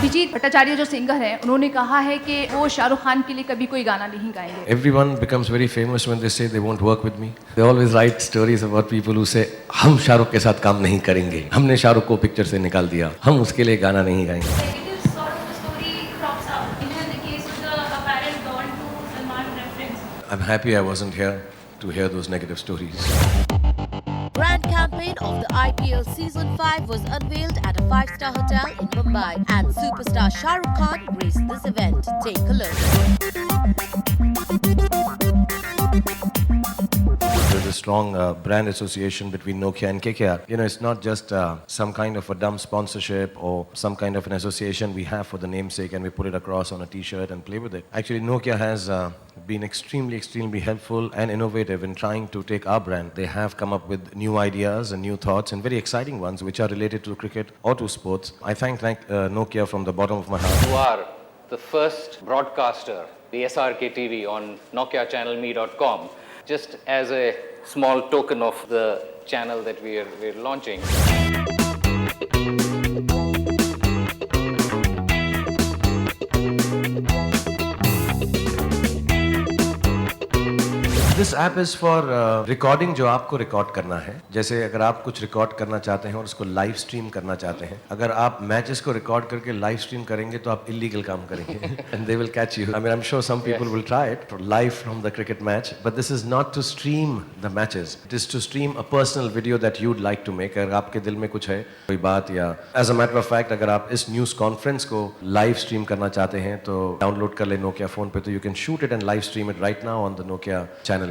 अभिजीत भट्टाचार्य जो सिंगर हैं, उन्होंने कहा है कि वो शाहरुख खान के लिए कभी कोई गाना नहीं गाएंगे। Everyone becomes very famous when they say they won't work with me. They always write stories about people who say हम शाहरुख के साथ काम नहीं करेंगे, हमने शाहरुख को पिक्चर से निकाल दिया, हम उसके लिए गाना नहीं गाएंगे। Negative sort of a story crops up, even in the case of the apparent Don to Salman reference. I'm happy I wasn't here to hear those negative stories. Grand campaign of the IPL Season 5 was unveiled at a 5-star hotel in Mumbai, and superstar Shah Rukh Khan graced this event. Take a look. There's a strong brand association between Nokia and KKR. You know, it's not just some kind of a dumb sponsorship or some kind of an association we have for the namesake and we put it across on a t-shirt and play with it. Actually, Nokia has been extremely helpful and innovative in trying to take our brand. They have come up with new ideas and new thoughts and very exciting ones which are related to cricket or to sports. I thank Nokia from the bottom of my heart. Who are the first broadcaster, the SRK TV on NokiaChannelMe.com, just as a small token of the channel that we're launching. This app is for recording जो आपको record करना है. जैसे अगर आप कुछ record करना चाहते हैं और उसको लाइव स्ट्रीम करना चाहते हैं, अगर आप मैचेस को रिकॉर्ड करके लाइव स्ट्रीम करेंगे तो आप इलीगल काम करेंगे and they will catch you. I mean, I'm sure some people will try it live from the cricket match, but this is not to stream the matches. It is to stream a personal video that you'd like to make. अगर आपके दिल में कुछ है कोई बात या as a matter of fact अगर आप इस न्यूज़ कॉन्फ्रेंस को लाइव स्ट्रीम करना चाहते हैं तो डाउनलोड कर ले नोकिया फोन पे, तो you can shoot it and live stream it right now on the Nokia channelme.com.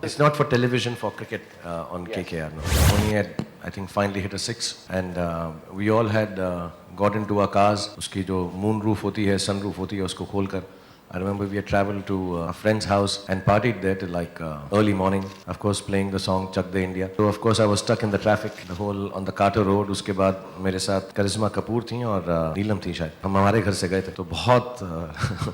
It's not for television, for cricket on KKR. No. Only had, I think, finally hit a 6 and we all had got into our cars. उसकी जो moon roof होती है, sun roof होती है, उसको खोलकर I remember we had traveled to a friend's house and partied there till like early morning, of course playing the song Chak De India. So of course I was stuck in the traffic, the whole on the Carter Road. उसके बाद मेरे साथ करिश्मा कपूर थी और नीलम थी शायद. हम हमारे घर से गए थे तो बहुत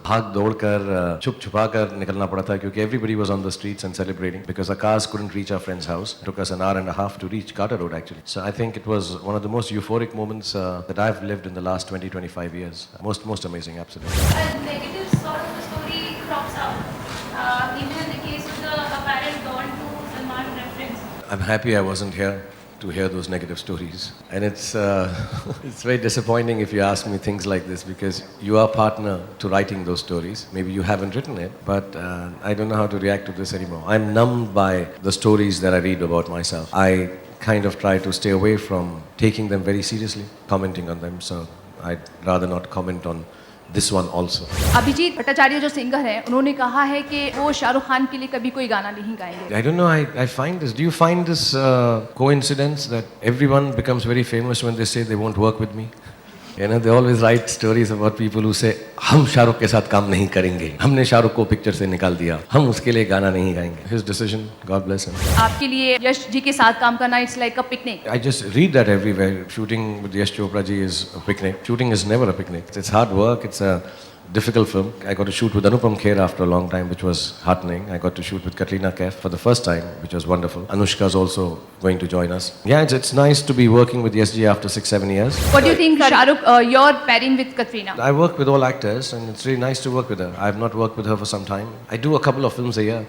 भाग दौड़ कर छुप छुपा कर निकलना पड़ा था क्योंकि everybody was on the streets and celebrating because our cars couldn't reach our friend's house. It took us an hour and a half to reach Carter Road actually. So I think it was one of the most euphoric moments that I've lived in the last 20-25 years. Most amazing, absolutely. A negative sort of a story crops up, even in the case of the apparent Don to Salman reference. I'm happy I wasn't here to hear those negative stories, and it's it's very disappointing if you ask me things like this because you are partner to writing those stories. Maybe you haven't written it, but I don't know how to react to this anymore. I'm numbed by the stories that I read about myself. I kind of try to stay away from taking them very seriously, commenting on them, so I'd rather not comment on this one also. Abhijit Bhattacharya जो singer हैं, उन्होंने कहा है कि वो शाहरुख खान के लिए कभी कोई गाना नहीं गाएंगे। I don't know, I find this, do you find this coincidence that everyone becomes very famous when they say they won't work with me? You know, they always write stories about people who say हम शाहरुख के साथ काम नहीं करेंगे, हमने शाहरुख को picture से निकाल दिया, हम उसके लिए गाना नहीं गाएंगे. His decision, God bless him. आपके लिए यश जी के साथ काम करना it's like a picnic. I just read that everywhere. Shooting with Yash Chopra ji is a picnic. Shooting is never a picnic. It's hard work. It's a difficult film. I got to shoot with Anupam Kher after a long time, which was heartening. I got to shoot with Katrina Kaif for the first time, which was wonderful. Anushka is also going to join us. Yeah, it's nice to be working with YesG after 6-7 years. What do you think, Shahrukh, your pairing with Katrina? I work with all actors, and it's really nice to work with her. I have not worked with her for some time. I do a couple of films a year.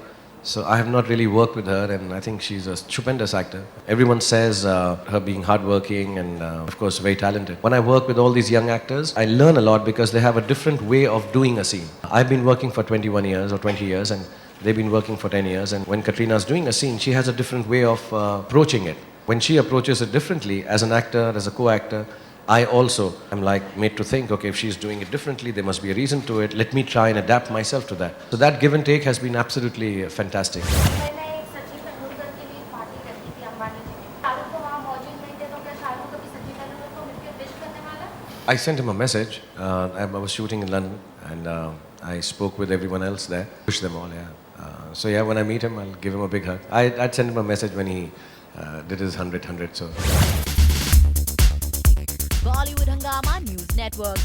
So I have not really worked with her, and I think she's a stupendous actor. Everyone says her being hardworking and of course very talented. When I work with all these young actors, I learn a lot because they have a different way of doing a scene. I've been working for 21 years or 20 years, and they've been working for 10 years. And when Katrina's doing a scene, she has a different way of approaching it. When she approaches it differently, as an actor, as a co-actor, I also am like made to think, okay, if she's doing it differently, there must be a reason to it. Let me try and adapt myself to that. So that give and take has been absolutely fantastic. मैंने सचिन तेंदुलकर के लिए party रखी थी अंबानी जी ने। शाहरुख तो वहाँ मौजूद नहीं थे, तो क्या शाहरुख कभी सचिन तेंदुलकर को मिलकर विश करने वाला? I sent him a message. I was shooting in London, and I spoke with everyone else there. Wish them all, yeah. So yeah, when I meet him, I'll give him a big hug. I'd send him a message when he did his 100. So. Bollywood Hungama News Network.